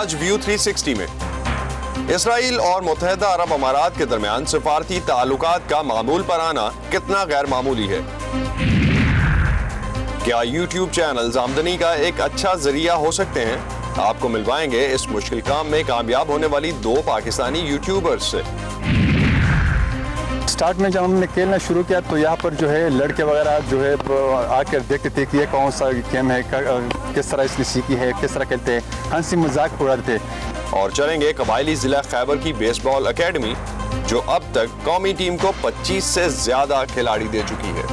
آج ویو 360 میں اسرائیل اور متحدہ عرب امارات کے درمیان سفارتی تعلقات کا معمول پر آنا کتنا غیر معمولی ہے؟ کیا یوٹیوب چینلز آمدنی کا ایک اچھا ذریعہ ہو سکتے ہیں؟ آپ کو ملوائیں گے اس مشکل کام میں کامیاب ہونے والی 2 پاکستانی یوٹیوبرز سے۔ سٹارٹ میں جب ہم نے کھیلنا شروع کیا تو یہاں پر جو ہے لڑکے وغیرہ جو ہے آ کر دیکھتے تھے کہ یہ کون سا گیم ہے، کس طرح اس نے سیکھی ہے، کس طرح کھیلتے ہیں، ہنسی مذاق اڑاتے تھے۔ اور چلیں گے قبائلی ضلع خیبر کی بیس بال اکیڈمی جو اب تک قومی ٹیم کو 25 سے زیادہ کھلاڑی دے چکی ہے۔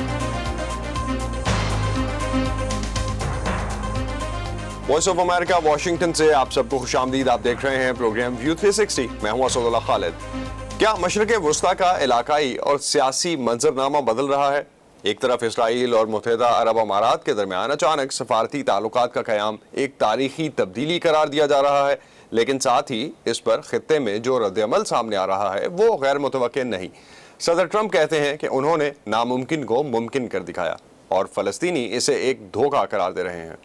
وائس آف امریکہ واشنگٹن سے آپ سب کو خوش آمدید۔ آپ دیکھ رہے ہیں پروگرام ویو 360۔ میں ہوں اسد اللہ خالد۔ کیا مشرق وسطیٰ کا علاقائی اور سیاسی منظرنامہ بدل رہا ہے؟ ایک طرف اسرائیل اور متحدہ عرب امارات کے درمیان اچانک سفارتی تعلقات کا قیام ایک تاریخی تبدیلی قرار دیا جا رہا ہے، لیکن ساتھ ہی اس پر خطے میں جو رد عمل سامنے آ رہا ہے وہ غیر متوقع نہیں۔ صدر ٹرمپ کہتے ہیں کہ انہوں نے ناممکن کو ممکن کر دکھایا اور فلسطینی اسے ایک دھوکہ قرار دے رہے ہیں۔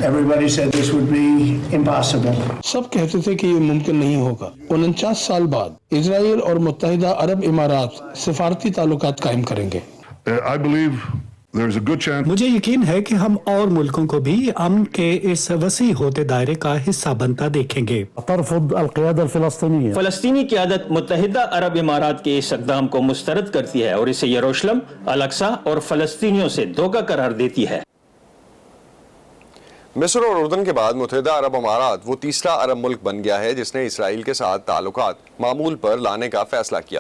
Everybody said this would be impossible. سب کہتے تھے کہ یہ ممکن نہیں ہوگا۔ 49 سال بعد اسرائیل اور متحدہ عرب امارات سفارتی تعلقات قائم کریں گے۔ I believe there's a good chance. مجھے یقین ہے کہ ہم اور ملکوں کو بھی امن کے اس وسیع ہوتے دائرے کا حصہ بنتا دیکھیں گے۔ ترفض القيادة الفلسطينية۔ فلسطینی قیادت متحدہ عرب امارات کے اس اقدام کو مسترد کرتی ہے اور اسے یروشلم، الاقصی اور فلسطینیوں سے دھوکہ قرار دیتی ہے۔ مصر اور اردن کے بعد متحدہ عرب امارات وہ تیسرا عرب ملک بن گیا ہے جس نے اسرائیل کے ساتھ تعلقات معمول پر لانے کا فیصلہ کیا۔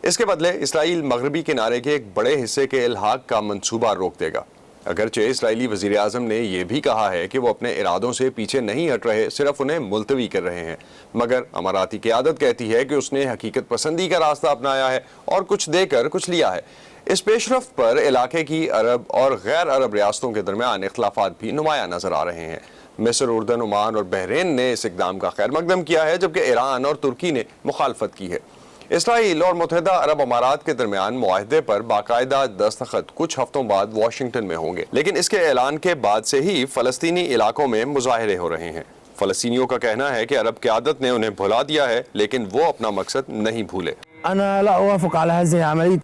اس کے بدلے اسرائیل مغربی کنارے کے ایک بڑے حصے کے الحاق کا منصوبہ روک دے گا۔ اگرچہ اسرائیلی وزیر اعظم نے یہ بھی کہا ہے کہ وہ اپنے ارادوں سے پیچھے نہیں ہٹ رہے، صرف انہیں ملتوی کر رہے ہیں، مگر اماراتی قیادت کہتی ہے کہ اس نے حقیقت پسندی کا راستہ اپنایا ہے اور کچھ دے کر کچھ لیا ہے۔ اس پیش رفت پر علاقے کی عرب اور غیر عرب ریاستوں کے درمیان اختلافات بھی نمایاں نظر آ رہے ہیں۔ مصر، اردن، عمان اور بحرین نے اس اقدام کا خیر مقدم کیا ہے، جبکہ ایران اور ترکی نے مخالفت کی ہے۔ اسرائیل اور متحدہ عرب امارات کے درمیان معاہدے پر باقاعدہ دستخط کچھ ہفتوں بعد واشنگٹن میں ہوں گے، لیکن اس کے اعلان کے بعد سے ہی فلسطینی علاقوں میں مظاہرے ہو رہے ہیں۔ فلسطینیوں کا کہنا ہے کہ عرب قیادت نے انہیں بھلا دیا ہے، لیکن وہ اپنا مقصد نہیں بھولے۔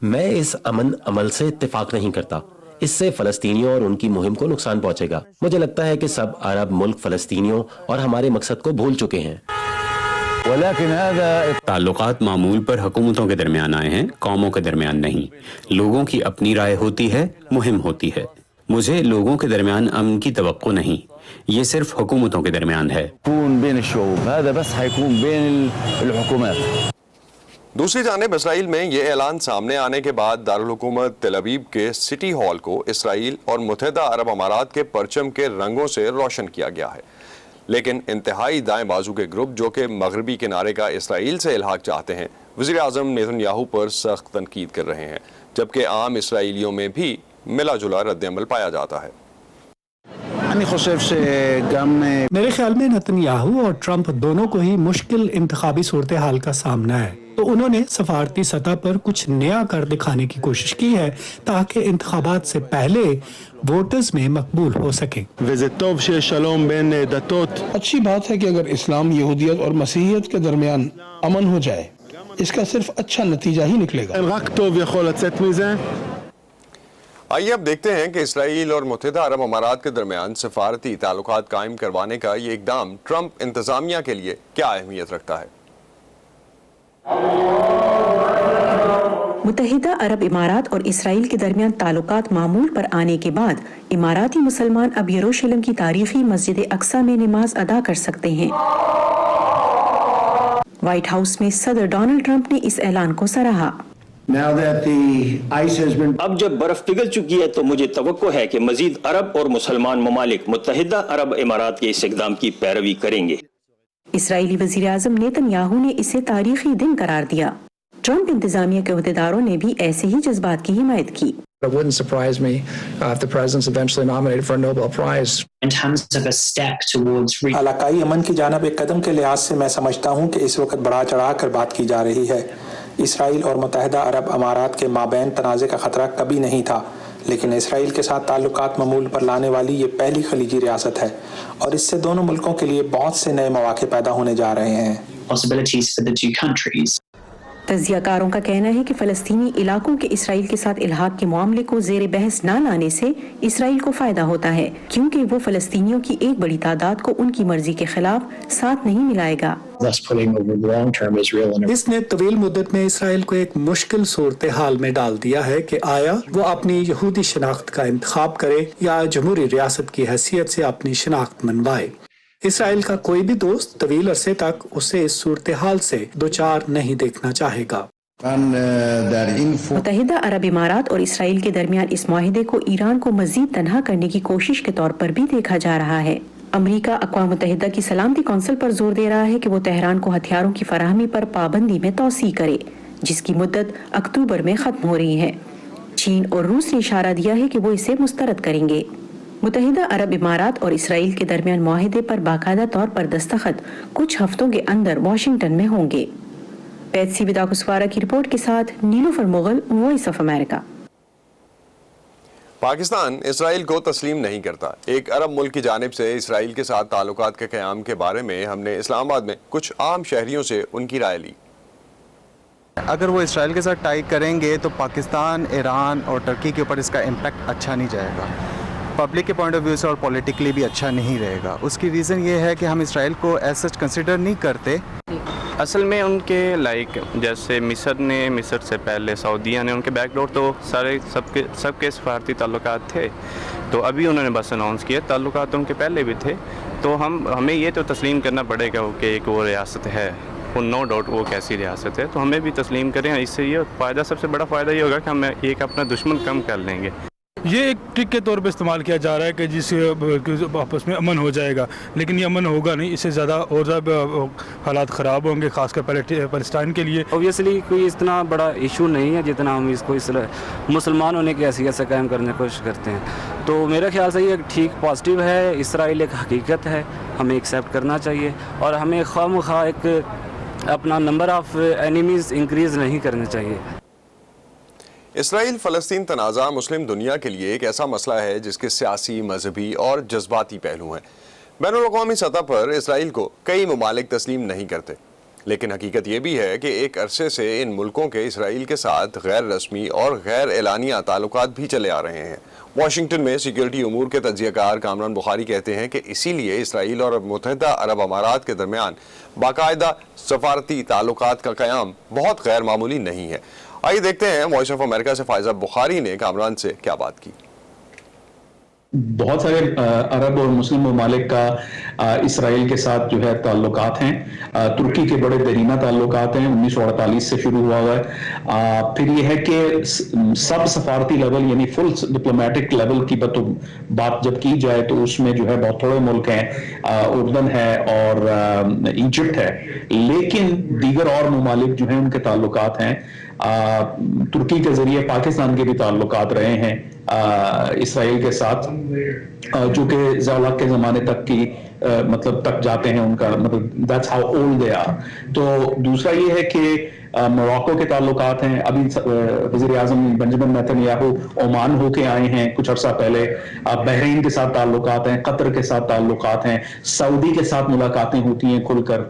میں اس امن عمل سے اتفاق نہیں کرتا۔ اس سے فلسطینیوں اور ان کی مہم کو نقصان پہنچے گا۔ مجھے لگتا ہے کہ سب عرب ملک فلسطینیوں اور ہمارے مقصد کو بھول چکے ہیں۔ تعلقات معمول پر حکومتوں کے درمیان آئے ہیں، قوموں کے درمیان نہیں۔ لوگوں کی اپنی رائے ہوتی ہے، مہم ہوتی ہے۔ مجھے لوگوں کے درمیان امن کی توقع نہیں، یہ صرف حکومتوں کے درمیان ہے۔ دوسری جانب اسرائیل میں یہ اعلان سامنے آنے کے بعد دارالحکومت تل ابیب کے سٹی ہال کو اسرائیل اور متحدہ عرب امارات کے پرچم کے رنگوں سے روشن کیا گیا ہے، لیکن انتہائی دائیں بازو کے گروپ جو کہ مغربی کنارے کا اسرائیل سے الحاق چاہتے ہیں وزیر اعظم نیتن یاہو پر سخت تنقید کر رہے ہیں، جبکہ عام اسرائیلیوں میں بھی ملا جلا رد عمل پایا جاتا ہے۔ میرے خیال میں نیتن یاہو اور ٹرمپ دونوں کو ہی مشکل انتخابی صورتحال کا سامنا ہے، تو انہوں نے سفارتی سطح پر کچھ نیا کر دکھانے کی کوشش کی ہے تاکہ انتخابات سے پہلے ووٹرز میں مقبول ہو سکیں۔ اچھی بات ہے کہ اگر اسلام، یہودیت اور مسیحیت کے درمیان امن ہو جائے، اس کا صرف اچھا نتیجہ ہی نکلے گا۔ آئیے اب دیکھتے ہیں کہ اسرائیل اور متحدہ عرب امارات کے درمیان سفارتی تعلقات قائم کروانے کا یہ اقدام ٹرمپ انتظامیہ کے لیے کیا اہمیت رکھتا ہے۔ متحدہ عرب امارات اور اسرائیل کے درمیان تعلقات معمول پر آنے کے بعد اماراتی مسلمان اب یروشلم کی تاریخی مسجد اقصی میں نماز ادا کر سکتے ہیں۔ وائٹ ہاؤس میں صدر ڈونلڈ ٹرمپ نے اس اعلان کو سراہا۔ اب جب برف پگھل چکی ہے تو مجھے توقع ہے کہ مزید عرب اور مسلمان ممالک متحدہ عرب امارات کے اس اقدام کی پیروی کریں گے۔ اسرائیلی وزیر اعظم نیتن یاہو نے اسے تاریخی دن قرار دیا۔ ٹرمپ انتظامیہ کے عہدیداروں نے بھی ایسے ہی جذبات کی حمایت کی۔ It wouldn't surprise me if the president's eventually nominated for a Nobel Prize. In terms of a step towards علاقائی امن کی جانب ایک قدم کے لحاظ سے میں سمجھتا ہوں کہ اس وقت بڑھا چڑھا کر بات کی جا رہی ہے۔ اسرائیل اور متحدہ عرب امارات کے مابین تنازع کا خطرہ کبھی نہیں تھا، لیکن اسرائیل کے ساتھ تعلقات معمول پر لانے والی یہ پہلی خلیجی ریاست ہے اور اس سے دونوں ملکوں کے لیے بہت سے نئے مواقع پیدا ہونے جا رہے ہیں. تجزیہ کاروں کا کہنا ہے کہ فلسطینی علاقوں کے اسرائیل کے ساتھ الحاق کے معاملے کو زیر بحث نہ لانے سے اسرائیل کو فائدہ ہوتا ہے، کیونکہ وہ فلسطینیوں کی ایک بڑی تعداد کو ان کی مرضی کے خلاف ساتھ نہیں ملائے گا. اس نے طویل مدت میں اسرائیل کو ایک مشکل صورتحال میں ڈال دیا ہے کہ آیا وہ اپنی یہودی شناخت کا انتخاب کرے یا جمہوری ریاست کی حیثیت سے اپنی شناخت منوائے. اسرائیل کا کوئی بھی دوست طویل عرصے تک اسے اس صورتحال سے دوچار نہیں دیکھنا چاہے گا. متحدہ عرب امارات اور اسرائیل کے درمیان اس معاہدے کو ایران کو مزید تنہا کرنے کی کوشش کے طور پر بھی دیکھا جا رہا ہے. امریکہ اقوام متحدہ کی سلامتی کونسل پر زور دے رہا ہے کہ وہ تہران کو ہتھیاروں کی فراہمی پر پابندی میں توسیع کرے، جس کی مدت اکتوبر میں ختم ہو رہی ہے. چین اور روس نے اشارہ دیا ہے کہ وہ اسے مسترد کریں گے. متحدہ عرب امارات اور اسرائیل کے درمیان معاہدے پر باقاعدہ طور پر دستخط کچھ ہفتوں کے اندر واشنگٹن میں ہوں گے. پیتسی ودا کسوارا کی رپورٹ کے ساتھ Nilofar Mughal, voice of America. Pakistan اسرائیل کو تسلیم نہیں کرتا. ایک عرب ملک کی جانب سے اسرائیل کے ساتھ تعلقات کے قیام کے بارے میں ہم نے اسلام آباد میں کچھ عام شہریوں سے ان کی رائے لی. اگر وہ اسرائیل کے ساتھ ٹائی کریں گے تو پاکستان، ایران اور ترکی کے اوپر اس کا امپیکٹ اچھا نہیں جائے گا. پبلک کے پوائنٹ آف ویو سے اور پولیٹیکلی بھی اچھا نہیں رہے گا. اس کی ریزن یہ ہے کہ ہم اسرائیل کو ایز سچ کنسیڈر نہیں کرتے. اصل میں ان کے جیسے مصر سے پہلے سعودیہ نے ان کے بیک ڈور تو سب کے سفارتی تعلقات تھے، تو ابھی انہوں نے بس اناؤنس کیا. تعلقات ان کے پہلے بھی تھے، تو ہمیں یہ تو تسلیم کرنا پڑے گا کہ ایک وہ ریاست ہے، وہ نو ڈاؤٹ وہ کیسی ریاست ہے، تو ہمیں بھی تسلیم کریں. اس سے یہ فائدہ، سب سے بڑا فائدہ یہ ہوگا کہ ہم ایک اپنا دشمن کم کر لیں گے. یہ ایک ٹرک کے طور پہ استعمال کیا جا رہا ہے کہ جس سے آپس میں امن ہو جائے گا، لیکن یہ امن ہوگا نہیں. اس سے زیادہ اور زیادہ حالات خراب ہوں گے، خاص کر فلسطین کے لیے. اوبویسلی کوئی اتنا بڑا ایشو نہیں ہے جتنا ہم اس کو مسلمان ہونے کی حیثیت سے قائم کرنے کی کوشش کرتے ہیں. تو میرے خیال سے یہ ٹھیک پازیٹیو ہے. اسرائیل ایک حقیقت ہے، ہمیں ایکسیپٹ کرنا چاہیے اور ہمیں خواہ مخواہ ایک اپنا نمبر آف اینیمیز انکریز نہیں کرنا چاہیے. اسرائیل فلسطین تنازع مسلم دنیا کے لیے ایک ایسا مسئلہ ہے جس کے سیاسی، مذہبی اور جذباتی پہلو ہیں. بین الاقوامی سطح پر اسرائیل کو کئی ممالک تسلیم نہیں کرتے، لیکن حقیقت یہ بھی ہے کہ ایک عرصے سے ان ملکوں کے اسرائیل کے ساتھ غیر رسمی اور غیر اعلانیہ تعلقات بھی چلے آ رہے ہیں. واشنگٹن میں سیکیورٹی امور کے تجزیہ کار کامران بخاری کہتے ہیں کہ اسی لیے اسرائیل اور متحدہ عرب امارات کے درمیان باقاعدہ سفارتی تعلقات کا قیام بہت غیر معمولی نہیں ہے. آئیے دیکھتے ہیں وائس آف امریکہ سے فائزہ بخاری نے کامران سے کیا بات کی. بہت سارے عرب اور مسلم ممالک کا اسرائیل کے ساتھ جو ہے تعلقات ہیں. ترکی کے بڑے دیرینہ تعلقات ہیں، 1948 سے شروع ہوا ہے. پھر یہ ہے کہ سب سفارتی لیول یعنی فل ڈپلومیٹک لیول کی بات جب کی جائے تو اس میں جو ہے بہت تھوڑے ملک ہیں، اردن ہے اور ایجپٹ ہے. لیکن دیگر اور ممالک جو ہیں ان کے تعلقات ہیں. ترکی کے ذریعے پاکستان کے بھی تعلقات رہے ہیں اسرائیل کے ساتھ، جو کہ ضیاء کے زمانے تک کی مطلب تک جاتے ہیں. ان کا مطلب that's how old they are. تو دوسرا یہ ہے کہ موراکو کے تعلقات ہیں. ابھی وزیر اعظم بنجمن نیتن یاہو عمان ہو کے آئے ہیں کچھ عرصہ پہلے. بحرین کے ساتھ تعلقات ہیں، قطر کے ساتھ تعلقات ہیں، سعودی کے ساتھ ملاقاتیں ہوتی ہیں کھل کر.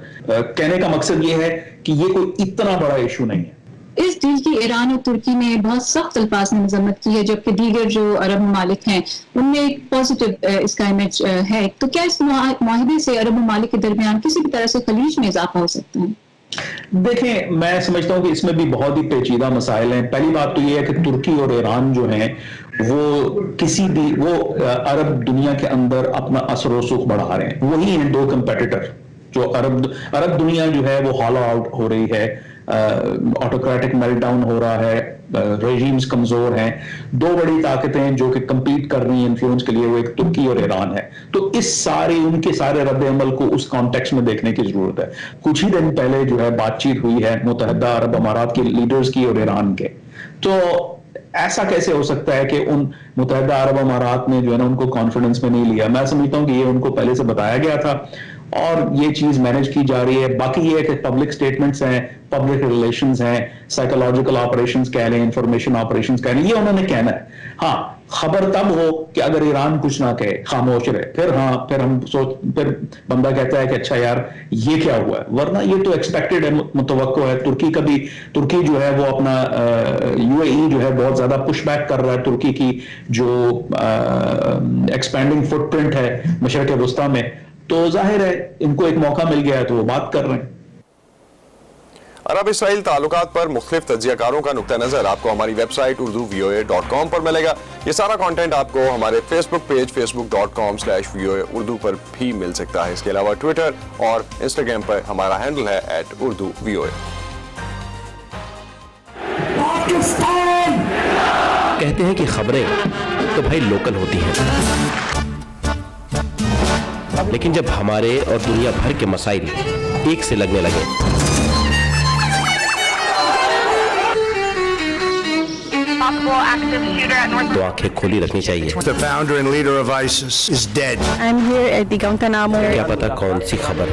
کہنے کا مقصد یہ ہے کہ یہ کوئی اتنا بڑا ایشو نہیں ہے. اس ڈیل کی ایران اور ترکی نے بہت سخت الفاظ میں مذمت کی ہے، جبکہ دیگر جو عرب ممالک ہیں ان میں ایک پازیٹیو اس کا امیج ہے. تو کیا اس معاہدے سے عرب ممالک کے درمیان کسی بھی طرح سے خلیج میں اضافہ ہو سکتا ہے؟ دیکھیں، میں سمجھتا ہوں کہ اس میں بھی بہت ہی پیچیدہ مسائل ہیں. پہلی بات تو یہ ہے کہ ترکی اور ایران جو ہیں وہ عرب دنیا کے اندر اپنا اثر و رسوخ بڑھا رہے ہیں. وہی ہیں دو کمپیٹیٹر. جو عرب دنیا جو ہے وہ ہالو آؤٹ ہو رہی ہے، آٹوکریٹک میلٹ ڈاؤن ہو رہا ہے، ریجیمز کمزور ہیں. دو بڑی طاقتیں جو کہ کمپیٹ کر رہی ہیں انفلوئنس کے لیے، وہ ایک ترکی اور ایران ہے. تو ان کے سارے رد عمل کو اس کانٹیکسٹ میں دیکھنے کی ضرورت ہے. کچھ ہی دن پہلے جو ہے بات چیت ہوئی ہے متحدہ عرب امارات کے لیڈرز کی اور ایران کے. تو ایسا کیسے ہو سکتا ہے کہ ان متحدہ عرب امارات نے جو ہے نا ان کو کانفیڈنس میں نہیں لیا؟ میں سمجھتا ہوں کہ یہ ان کو پہلے سے بتایا گیا تھا اور یہ چیز مینج کی جا رہی ہے. باقی یہ ہے کہ پبلک سٹیٹمنٹس ہیں, پبلک ریلیشنز ہیں, سائیکولوجیکل آپریشنز کہہ لیں, انفارمیشن آپریشنز کہہ لیں, یہ انہوں نے کہنا ہے. ہاں خبر تب ہو کہ اگر ایران کچھ نہ کہے, خاموش رہے, پھر بندہ کہتا ہے کہ اچھا یار یہ کیا ہوا ہے, ورنہ یہ تو ایکسپیکٹڈ ہے, متوقع ہے. ترکی جو ہے وہ اپنا UAE جو ہے بہت زیادہ پش بیک کر رہا ہے ترکی کی جو ایکسپینڈنگ فٹ پرنٹ ہے مشرق وسطیٰ میں, تو ظاہر ہے ان کو ایک موقع مل گیا ہے تو وہ بات کر رہے ہیں. عرب اسرائیل تعلقات پر مختلف تجزیہ کاروں کا نقطہ نظر آپ کو ہماری ویب سائٹ urduvoa.com پر ملے گا. یہ سارا کانٹینٹ آپ کو ہمارے فیس بک پیج facebook.com/VOA اردو پر بھی مل سکتا ہے. اس کے علاوہ ٹویٹر اور انسٹاگرام پر ہمارا ہینڈل ہے @urduvoa. کہتے ہیں کہ خبریں تو بھائی لوکل ہوتی ہیں, لیکن جب ہمارے اور دنیا بھر کے مسائل ایک سے لگنے لگے تو آنکھیں کھولی رکھنی چاہیے. The founder and leader of ISIS is dead. I'm here at the Guantanamo. کیا پتا کون سی خبر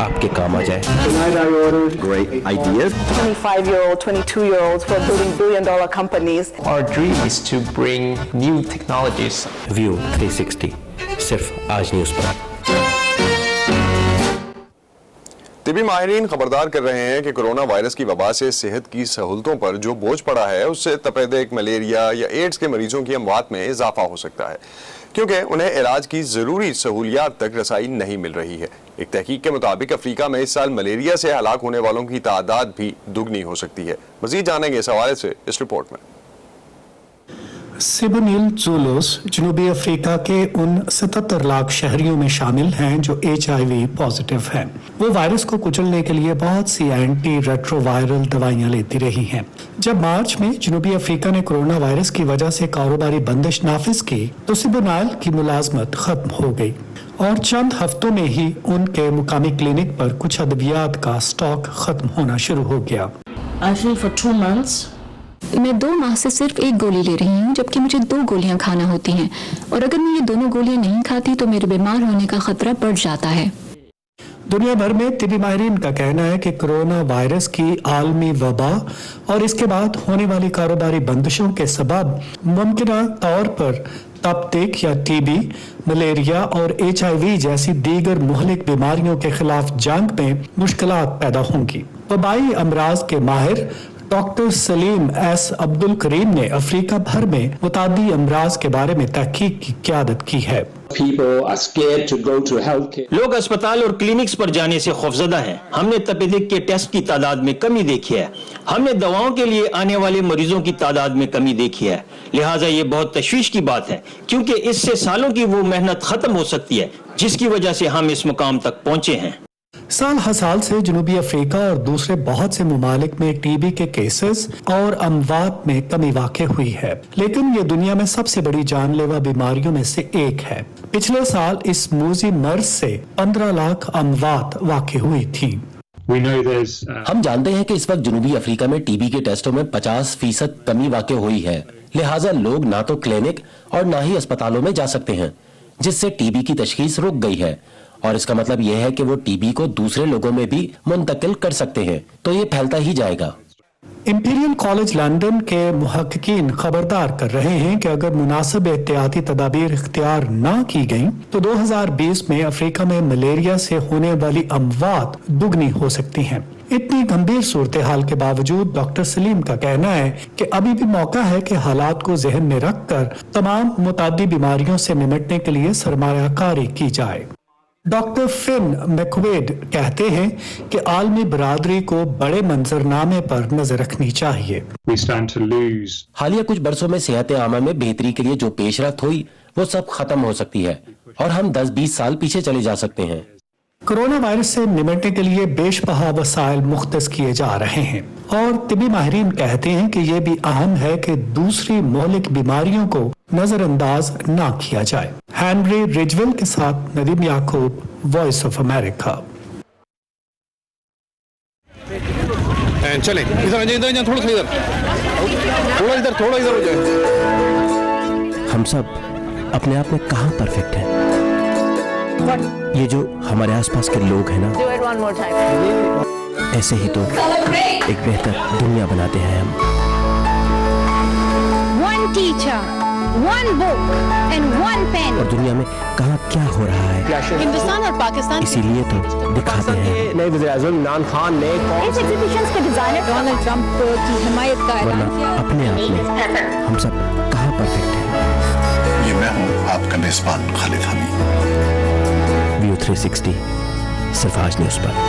آپ کے کام آ جائے. Great ideas. 25-year-old, 22-year-olds who are building billion-dollar companies. Our dream is to bring new technologies. View 360 صرف آج نیوز پر. طبی ماہرین خبردار کر رہے ہیں کہ کرونا وائرس کی وبا سے صحت کی سہولتوں پر جو بوجھ پڑا ہے اس سے تپیدق, ملیریا یا ایڈز کے مریضوں کی اموات میں اضافہ ہو سکتا ہے, کیونکہ انہیں علاج کی ضروری سہولیات تک رسائی نہیں مل رہی ہے. ایک تحقیق کے مطابق افریقہ میں اس سال ملیریا سے ہلاک ہونے والوں کی تعداد بھی دگنی ہو سکتی ہے. مزید جانیں گے اس حوالے سے اس رپورٹ میں. سیبونیل زولوس جنوبی افریقہ کے ان 77 لاکھ شہریوں میں شامل ہیں جو HIV پازیٹیو ہیں. وہ وائرس کو کچلنے کے لیے بہت سی اینٹی ریٹرو وائرل دوائیاں لیتی رہی ہیں. جب مارچ میں جنوبی افریقہ نے کرونا وائرس کی وجہ سے کاروباری بندش نافذ کی تو سیبونیل کی ملازمت ختم ہو گئی اور چند ہفتوں میں ہی ان کے مقامی کلینک پر کچھ ادویات کا سٹاک ختم ہونا شروع ہو گیا. میں 2 ماہ سے صرف 1 گولی لے رہی ہوں, جبکہ مجھے 2 گولیاں کھانا ہوتی ہیں, اور اگر میں یہ دونوں گولیاں نہیں کھاتی تو میرے بیمار ہونے کا خطرہ بڑھ جاتا ہے. دنیا بھر میں طبی ماہرین کا کہنا ہے کہ کرونا وائرس کی عالمی وبا اور اس کے بعد ہونے والی کاروباری بندشوں کے سبب ممکنہ طور پر تپدق یا TB, ملیریا اور HIV جیسی دیگر مہلک بیماریوں کے خلاف جنگ میں مشکلات پیدا ہوں گی. وبائی امراض کے ماہر ڈاکٹر سلیم ایس عبدالکریم نے افریقہ بھر میں متعدی امراض کے بارے میں تحقیق کی قیادت کی ہے. لوگ اسپتال اور کلینکس پر جانے سے خوفزدہ ہیں. ہم نے تپیدق کے ٹیسٹ کی تعداد میں کمی دیکھی ہے. ہم نے دواؤں کے لیے آنے والے مریضوں کی تعداد میں کمی دیکھی ہے. لہٰذا یہ بہت تشویش کی بات ہے, کیونکہ اس سے سالوں کی وہ محنت ختم ہو سکتی ہے جس کی وجہ سے ہم اس مقام تک پہنچے ہیں. سال ہر سال سے جنوبی افریقہ اور دوسرے بہت سے ممالک میں TB کے کیسز اور اموات میں کمی واقع ہوئی ہے, لیکن یہ دنیا میں سب سے بڑی جان لیوا بیماریوں میں سے ایک ہے. پچھلے سال اس موذی مرض سے 15 لاکھ اموات واقع ہوئی تھی. ہم جانتے ہیں کہ اس وقت جنوبی افریقہ میں TB کے ٹیسٹوں میں 50% کمی واقع ہوئی ہے. لہٰذا لوگ نہ تو کلینک اور نہ ہی اسپتالوں میں جا سکتے ہیں, جس سے TB کی تشخیص رک گئی ہے, اور اس کا مطلب یہ ہے کہ وہ TB کو دوسرے لوگوں میں بھی منتقل کر سکتے ہیں, تو یہ پھیلتا ہی جائے گا. امپیریل کالج لندن کے محققین خبردار کر رہے ہیں کہ اگر مناسب احتیاطی تدابیر اختیار نہ کی گئیں تو 2020 میں افریقہ میں ملیریا سے ہونے والی اموات دگنی ہو سکتی ہیں. اتنی گمبھیر صورتحال کے باوجود ڈاکٹر سلیم کا کہنا ہے کہ ابھی بھی موقع ہے کہ حالات کو ذہن میں رکھ کر تمام متعدی بیماریوں سے نمٹنے کے لیے سرمایہ کاری کی جائے. ڈاکٹر فن میکویڈ کہتے ہیں کہ عالمی برادری کو بڑے منظرنامے پر نظر رکھنی چاہیے. حالیہ کچھ برسوں میں صحت عامہ میں بہتری کے لیے جو پیش رفت ہوئی وہ سب ختم ہو سکتی ہے, اور ہم 10-20 سال پیچھے چلے جا سکتے ہیں. کرونا وائرس سے نمٹنے کے لیے بیش بہا وسائل مختص کیے جا رہے ہیں, اور طبی ماہرین کہتے ہیں کہ یہ بھی اہم ہے کہ دوسری مہلک بیماریوں کو نظر انداز نہ کیا جائے. ہینری ریجول کے ساتھ ندیم یعقوب, وائس آف امریکہ. چلیں تھوڑا ادھر ہو جائے. ہم سب اپنے آپ میں کہاں پرفیکٹ ہیں, یہ جو ہمارے آس پاس کے لوگ ہیں نا، Do it one more time. ایسے ہی تو ایک بہتر دنیا بناتے ہیں ہم. One teacher, one book and one pen. اور دنیا میں کہاں کیا ہو رہا ہے ہندوستان اور پاکستان اسی لیے تو دکھاتے ہیں. نئے وزیر اعظم عمران خان نے اس ایگزیبیشنز کے ڈیزائنر ڈونلڈ ٹرمپ کی حمایت کا اعلان ورنہ کیا. اپنے آپ میں ہم سب کہاں پرفیکٹ ہیں. یہ میں ہوں آپ کا میزبان خالد حمید. ویو 360 صرف آج نیوز پر.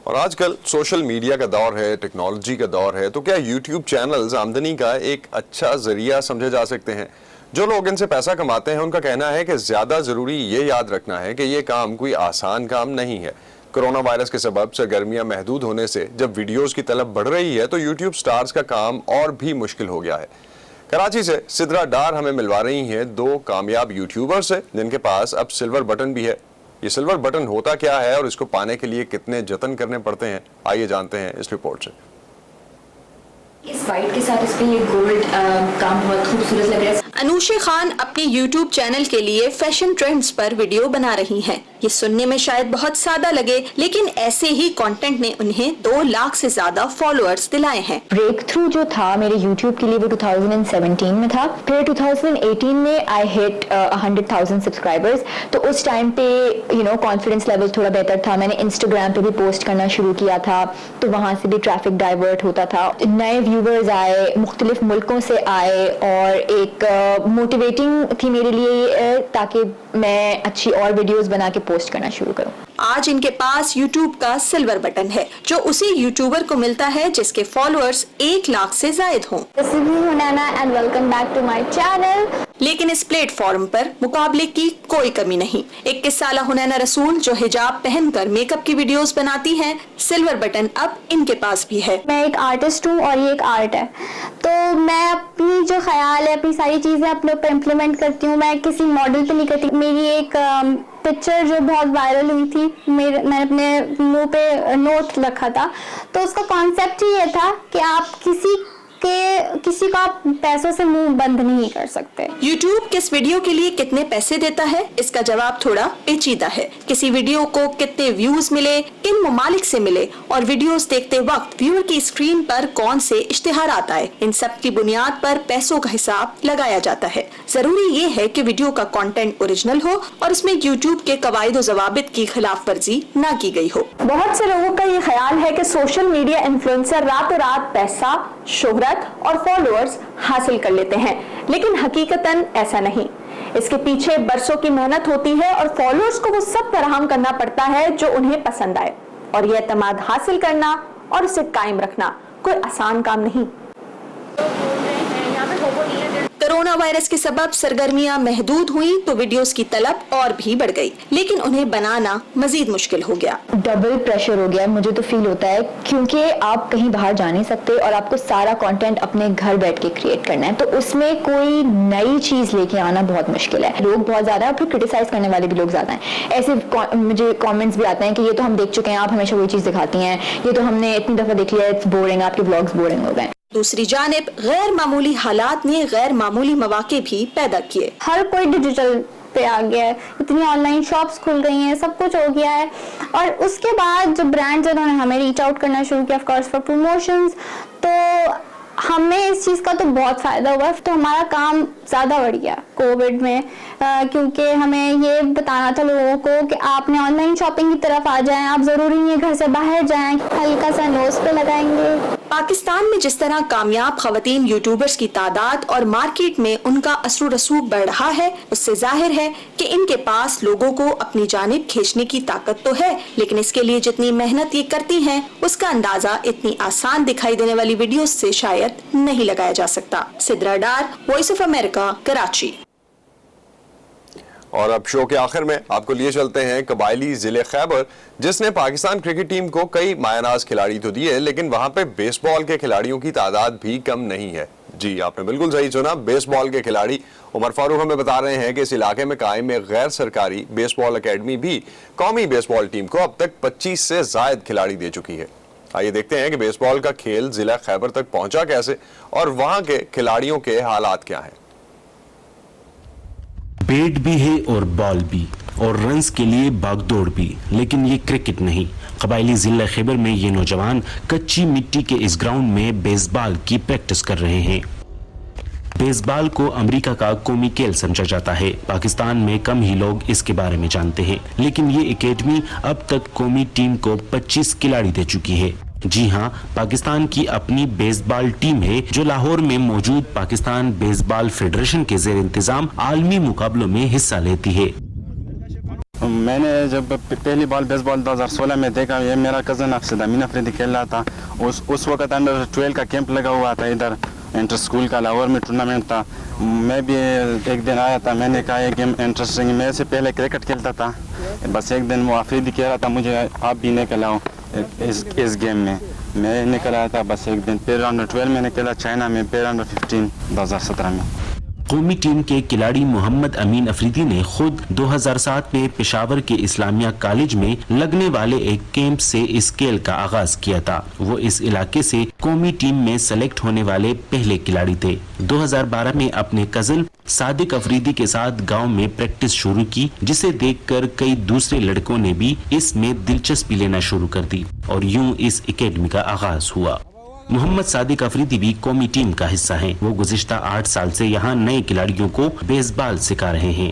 اور آج کل سوشل میڈیا کا دور ہے، ٹیکنالوجی کا دور ہے، تو کیا یوٹیوب چینلز آمدنی کا ایک اچھا ذریعہ سمجھے جا سکتے ہیں؟ جو لوگ ان سے پیسہ کماتے ہیں ان کا کہنا ہے کہ زیادہ ضروری یہ یاد رکھنا ہے کہ یہ کام کوئی آسان کام نہیں ہے. کرونا وائرس کے سبب سرگرمیاں محدود ہونے سے جب ویڈیوز کی طلب بڑھ رہی ہے تو یوٹیوب سٹارز کا کام اور بھی مشکل ہو گیا ہے. کراچی سے سدرا ڈار ہمیں ملوا رہی ہیں دو کامیاب یوٹیوبر سے جن کے پاس اب سلور بٹن بھی ہے. یہ سلور بٹن ہوتا کیا ہے اور اس کو پانے کے لیے کتنے جتن کرنے پڑتے ہیں، آئیے جانتے ہیں اس رپورٹ سے. اس وائٹ کے ساتھ اس پہ یہ گولڈ کام بہت خوبصورت لگ رہا ہے. انوشے خان اپنے یوٹیوب چینل کے لیے فیشن ٹرینڈز پر ویڈیو بنا رہی ہیں. یہ سننے میں شاید بہت سادہ لگے لیکن ایسے ہی کنٹینٹ نے انہیں 2 لاکھ سے زیادہ فالوورز دلائے ہیں. بریک تھرو جو تھا میرے یوٹیوب کے لیے وہ 2017 میں تھا. پھر 2018 میں آئی ہٹ 100,000 سبسکرائبرز. تو اس ٹائم پہ کانفیڈنس لیول تھوڑا بہتر تھا. میں نے انسٹاگرام پہ بھی پوسٹ کرنا شروع کیا تھا تو وہاں سے بھی ٹریفک ڈائیورٹ ہوتا تھا. نئے ویورز آئے، مختلف ملکوں سے آئے اور ایک موٹیویٹنگ تھی میرے لیے تاکہ میں اچھی اور ویڈیوز بنا کے پوسٹ کرنا شروع کروں. آج ان کے پاس یوٹیوب کا سلور بٹن ہے جو اسی یوٹیوبر کو ملتا ہے جس کے فالوورز 1 لاکھ سے زائد ہوں. And welcome back to my channel. لیکن اس پلیٹ فارم پر مقابلے کی کوئی کمی نہیں. 21 سالہ حنینا رسول جو حجاب پہن کر میک اپ کی ویڈیوز بناتی ہیں، سلور بٹن اب ان کے پاس بھی ہے. میں ایک آرٹسٹ ہوں اور یہ ایک آرٹ ہے، تو میں اپنی جو خیال ہے اپنی ساری چیزیں اپنے اوپر امپلیمنٹ کرتی ہوں. میں کسی ماڈل پہ نہیں کرتی. میری ایک پکچر جو بہت وائرل ہوئی تھی، میں نے اپنے منہ پہ نوٹ رکھا تھا، تو اس کا کانسیپٹ ہی یہ تھا کہ آپ کسی کو آپ پیسوں سے منہ بند نہیں کر سکتے. یوٹیوب کس ویڈیو کے لیے کتنے پیسے دیتا ہے اس کا جواب تھوڑا پیچیدہ ہے. کسی ویڈیو کو کتنے ویوز ملے، کن ممالک سے ملے اور ویڈیوز دیکھتے وقت ویور کی اسکرین پر کون سے اشتہارات آئے، ان سب کی بنیاد پر پیسوں کا حساب لگایا جاتا ہے. ضروری یہ ہے کہ ویڈیو کا کنٹینٹ اوریجنل ہو اور اس میں یوٹیوب کے قواعد و ضوابط کی خلاف ورزی نہ کی گئی ہو. بہت سے لوگوں کا یہ خیال ہے کہ سوشل میڈیا انفلوئنسر راتوں رات پیسہ، شہرت اور فالوورز حاصل کر لیتے ہیں، لیکن حقیقتاً ایسا نہیں. اس کے پیچھے برسوں کی محنت ہوتی ہے اور فالوورز کو وہ سب فراہم کرنا پڑتا ہے جو انہیں پسند آئے، اور یہ اعتماد حاصل کرنا اور اسے قائم رکھنا کوئی آسان کام نہیں. کرونا وائرس کے سبب سرگرمیاں محدود ہوئیں تو ویڈیوز کی طلب اور بھی بڑھ گئی، لیکن انہیں بنانا مزید مشکل ہو گیا. ڈبل پریشر ہو گیا مجھے تو فیل ہوتا ہے، کیونکہ آپ کہیں باہر جا نہیں سکتے اور آپ کو سارا کنٹینٹ اپنے گھر بیٹھ کے کریٹ کرنا ہے، تو اس میں کوئی نئی چیز لے کے آنا بہت مشکل ہے. لوگ بہت زیادہ ہیں اور پھر کرٹیسائز کرنے والے بھی لوگ زیادہ ہیں. ایسے مجھے کامنٹس بھی آتے ہیں کہ یہ تو ہم دیکھ چکے ہیں، آپ ہمیشہ وہی چیز دکھاتی ہیں، یہ تو ہم نے اتنی دفعہ دیکھ لیا، اٹس بورنگ، آپ کے ولاگز بورنگ ہو گئے. دوسری جانب غیر معمولی حالات نے غیر معمولی مواقع بھی پیدا کیے. ہر کوئی ڈیجیٹل پہ آ گیا ہے، اتنی آن لائن شاپس کھل گئی ہیں، سب کچھ ہو گیا ہے. اور اس کے بعد جو برانڈز انہوں نے ہمیں ریچ آؤٹ کرنا شروع کیا آف کورس فار پروموشنز، تو ہمیں اس چیز کا تو بہت فائدہ ہوا. تو ہمارا کام زیادہ بڑھ گیا کووڈ میں، کیونکہ ہمیں یہ بتانا تھا لوگوں کو کہ آپ نے آن لائن شاپنگ کی طرف آ جائیں، آپ ضروری نہیں ہے گھر سے باہر جائیں، ہلکا سا نوز پہ لگائیں گے. پاکستان میں جس طرح کامیاب خواتین یوٹیوبرز کی تعداد اور مارکیٹ میں ان کا اثر و رسوخ بڑھ رہا ہے، اس سے ظاہر ہے کہ ان کے پاس لوگوں کو اپنی جانب کھینچنے کی طاقت تو ہے، لیکن اس کے لیے جتنی محنت یہ کرتی ہیں اس کا اندازہ اتنی آسان دکھائی دینے والی ویڈیوز سے شاید نہیں لگایا جا سکتا. Sidra Dar, voice of America, Karachi. اور اب شو کے آخر میں آپ کو لیے چلتے ہیں قبائلی ضلع خیبر، جس نے پاکستان کرکٹ ٹیم کو کئی مایہ ناز کھلاڑی تو دیے لیکن وہاں پہ بیس بال کے کھلاڑیوں کی تعداد بھی کم نہیں ہے. جی آپ نے بالکل صحیح سنا، بیس بال کے کھلاڑی. عمر فاروق ہمیں بتا رہے ہیں کہ اس علاقے میں قائم ایک غیر سرکاری بیس بال اکیڈمی بھی قومی بیس بال ٹیم کو اب تک 25 سے زائد کھلاڑی دے چکی ہے. آئیے دیکھتے ہیں کہ بیس بال کا کھیل ضلع خیبر تک پہنچا کیسے اور وہاں کے کھلاڑیوں کے حالات کیا ہیں۔ بیٹ بھی ہے اور بال بھی اور رنز کے لیے بھاگ دوڑ بھی، لیکن یہ کرکٹ نہیں۔ قبائلی ضلع خیبر میں یہ نوجوان کچی مٹی کے اس گراؤنڈ میں بیس بال کی پریکٹس کر رہے ہیں۔ بیس بال کو امریکہ کا قومی کھیل سمجھا جاتا ہے۔ پاکستان میں کم ہی لوگ اس کے بارے میں جانتے ہیں، لیکن یہ اکیڈمی اب تک قومی ٹیم کو 25 کھلاڑی دے چکی ہے۔ جی ہاں، پاکستان کی اپنی بیس بال ٹیم ہے جو لاہور میں موجود پاکستان بیس بال فیڈریشن کے زیر انتظام عالمی مقابلوں میں حصہ لیتی ہے۔ میں نے جب پہلی بال بیس بال 2016 میں دیکھا، یہ میرا کزن افسد امین افریدی کھیل رہا تھا۔ اس وقت انڈر 12 کا کیمپ لگا ہوا تھا، ادھر انٹر اسکول کا لاہور میں ٹورنامنٹ تھا۔ میں بھی ایک دن آیا تھا، میں نے کہا یہ گیم انٹرسٹنگ، میں سے پہلے کرکٹ کھیلتا تھا، بس ایک دن وہ افریدی کہہ رہا تھا مجھے آپ بھی نکل آؤ اس گیم میں نکل آیا تھا بس ایک دن۔ پھر انڈر 12 میں نے کھیلا چائنا میں، پھر انڈر 15 2017 میں۔ قومی ٹیم کے کھلاڑی محمد امین افریدی نے خود 2007 میں پشاور کے اسلامیہ کالج میں لگنے والے ایک کیمپ سے اس کھیل کا آغاز کیا تھا۔ وہ اس علاقے سے قومی ٹیم میں سلیکٹ ہونے والے پہلے کھلاڑی تھے۔ 2012 میں اپنے کزن صادق افریدی کے ساتھ گاؤں میں پریکٹس شروع کی، جسے دیکھ کر کئی دوسرے لڑکوں نے بھی اس میں دلچسپی لینا شروع کر دی اور یوں اس اکیڈمی کا آغاز ہوا۔ محمد صادق افریدی بھی قومی ٹیم کا حصہ ہیں۔ وہ گزشتہ 8 سال سے یہاں نئے کھلاڑیوں کو بیس بال سکھا رہے ہیں۔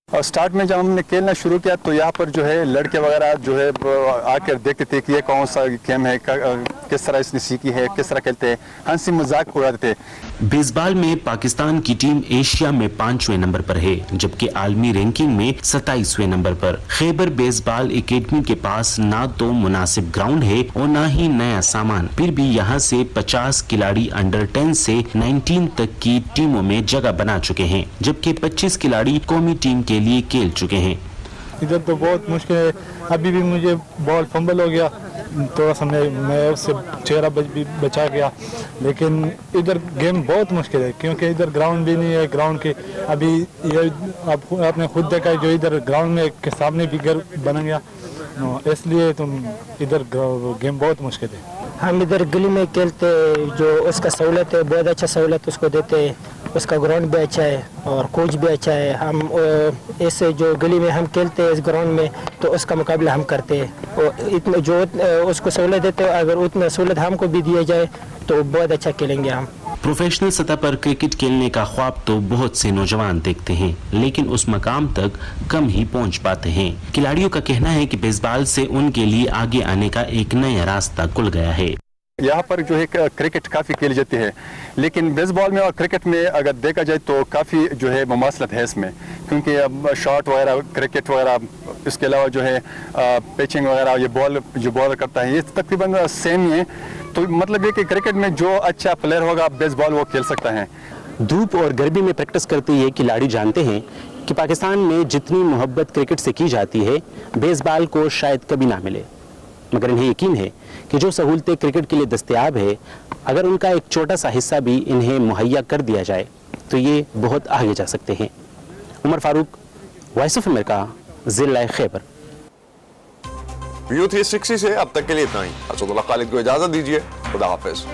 اور سٹارٹ میں جب ہم نے کھیلنا شروع کیا تو یہاں پر جو ہے لڑکے وغیرہ جو ہے آ کر دیکھتے تھے کہ یہ کون سا گیم ہے، کس طرح اس نے سیکھی ہے، کس طرح کھیلتے ہیں، ہنسی مذاق اڑاتے تھے۔ بیس بال میں پاکستان کی ٹیم ایشیا میں 5ویں نمبر پر ہے، جبکہ عالمی رینکنگ میں 27ویں نمبر پر۔ خیبر بیس بال اکیڈمی کے پاس نہ تو مناسب گراؤنڈ ہے اور نہ ہی نیا سامان، پھر بھی یہاں سے 50 کھلاڑی انڈر 10 سے 19 تک کی ٹیموں میں جگہ بنا چکے ہیں، جبکہ 25 کھلاڑی قومی ٹیم کے لیے کھیل چکے ہیں۔ ادھر تو بہت مشکل ہے، ابھی بھی مجھے بال فمبل ہو گیا، تھوڑا سا میں اس سے چہرہ بچا گیا، لیکن ادھر گیم بہت مشکل ہے کیونکہ ادھر گراؤنڈ بھی نہیں ہے۔ گراؤنڈ کے ابھی یہ آپ نے خود دیکھا ہے جو ادھر گراؤنڈ میں کے سامنے بھی گھر بن گیا، اس لیے تم ادھر گیم بہت مشکل ہے۔ ہم ادھر گلی میں کھیلتے، جو اس کا سہولت ہے بہت اچھا سہولت اس کو دیتے ہیں، اس کا گراؤنڈ بھی اچھا ہے اور کوچ بھی اچھا ہے۔ ہم اس جو گلی میں ہم کھیلتے ہیں اس گراؤنڈ میں تو اس کا مقابلہ ہم کرتے ہیں، اور اتنا جو اس کو سہولت دیتے ہیں اگر اتنا سہولت ہم کو بھی دیا جائے تو بہت اچھا کھیلیں گے ہم۔ پروفیشنل سطح پر کرکٹ کھیلنے کا خواب تو بہت سے نوجوان دیکھتے ہیں، لیکن اس مقام تک کم ہی پہنچ پاتے ہیں۔ کھلاڑیوں کا کہنا ہے کہ بیس بال سے ان کے لیے آگے آنے کا ایک نیا راستہ کھل گیا ہے۔ یہاں پر جو ہے کرکٹ کافی کھیلی جاتی ہے، لیکن بیس بال میں اور کرکٹ میں اگر دیکھا جائے تو کافی جو ہے مماثلت ہے اس میں، کیونکہ اب شاٹ وغیرہ کرکٹ وغیرہ، اس کے علاوہ جو ہے پیچنگ وغیرہ، یہ بال جو بالر کرتا ہے یہ تقریباً سیم ہی ہے۔ تو مطلب یہ کہ کرکٹ میں جو اچھا پلیئر ہوگا بیس بال وہ کھیل سکتا ہے۔ دھوپ اور گرمی میں پریکٹس کرتے یہ کھلاڑی جانتے ہیں کہ پاکستان میں جتنی محبت کرکٹ سے کی جاتی ہے بیس بال کو شاید کبھی نہ ملے، مگر انہیں یقین ہے کہ جو سہولتیں کرکٹ کے لیے دستیاب ہے اگر ان کا ایک چھوٹا سا حصہ بھی انہیں مہیا کر دیا جائے تو یہ بہت آگے جا سکتے ہیں۔ عمر فاروق، وائس آف امریکہ، ضلع خیبر۔ ویو 360 سے اب تک کے لیے اتنا ہی۔ اسد اللہ خالد کو اجازت دیجیے، خدا حافظ۔